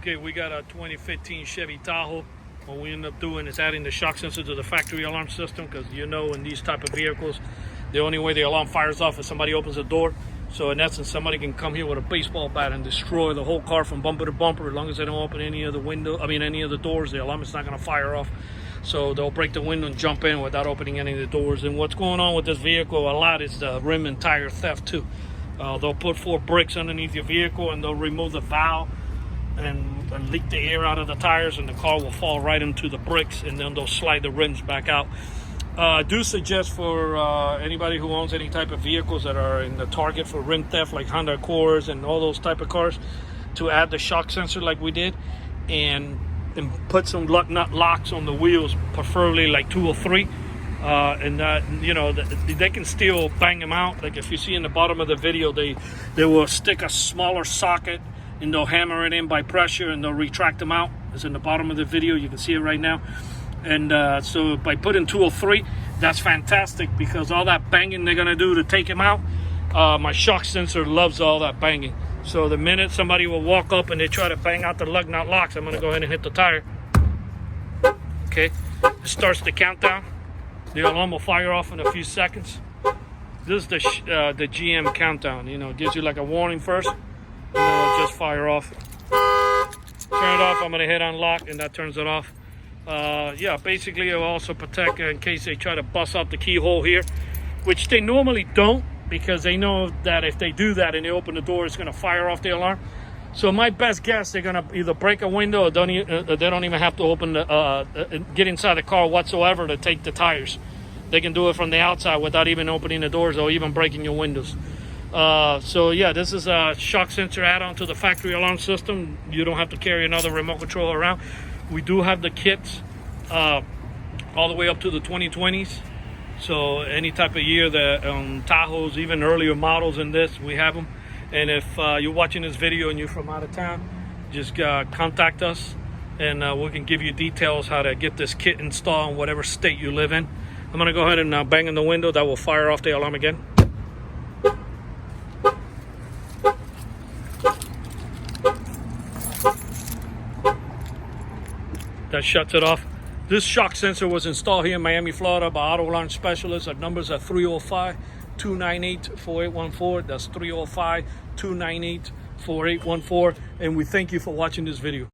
Okay, we got a 2015 Chevy Tahoe. What we end up doing is adding the shock sensor to the factory alarm system, because you know in these type of vehicles, the only way the alarm fires off is somebody opens the door. So in essence, somebody can come here with a baseball bat and destroy the whole car from bumper to bumper. As long as they don't open any of the doors, the alarm is not going to fire off. So they'll break the window and jump in without opening any of the doors. And what's going on with this vehicle a lot is the rim and tire theft too. They'll put 4 bricks underneath your vehicle and they'll remove the valve and leak the air out of the tires, and the car will fall right into the bricks, and then they'll slide the rims back out. I do suggest for anybody who owns any type of vehicles that are in the target for rim theft, like Honda Accords and all those type of cars, to add the shock sensor like we did, and put some nut locks on the wheels, preferably like 2 or 3. And you know, they can still bang them out. Like if you see in the bottom of the video, they will stick a smaller socket and they'll hammer it in by pressure and they'll retract them out. It's in the bottom of the video, you can see it right now. And so by putting 2 or 3, that's fantastic, because all that banging they're gonna do to take them out, my shock sensor loves all that banging. So the minute somebody will walk up and they try to bang out the lug nut locks, I'm gonna go ahead and hit the tire. Okay, it starts the countdown. The alarm will fire off in a few seconds. This is the GM countdown. You know, it gives you like a warning first, and then it'll just fire off. Turn it off. I'm gonna hit unlock, and that turns it off. Yeah, basically it'll also protect in case they try to bust out the keyhole here, which they normally don't, because they know that if they do that and they open the door, it's gonna fire off the alarm. So my best guess, they're gonna either break a window or they don't even have to open get inside the car whatsoever to take the tires. They can do it from the outside without even opening the doors or even breaking your windows. So yeah, this is a shock sensor add-on to the factory alarm system. You don't have to carry another remote control around. We do have the kits all the way up to the 2020s. So any type of year that Tahoes, even earlier models in this, we have them. And if you're watching this video and you're from out of town, just contact us, and we can give you details how to get this kit installed in whatever state you live in. I'm gonna go ahead and bang on the window. That will fire off the alarm again. That shuts it off. This shock sensor was installed here in Miami, Florida by auto alarm specialists. Our numbers are 305-298-4814. That's 305-298-4814. And we thank you for watching this video.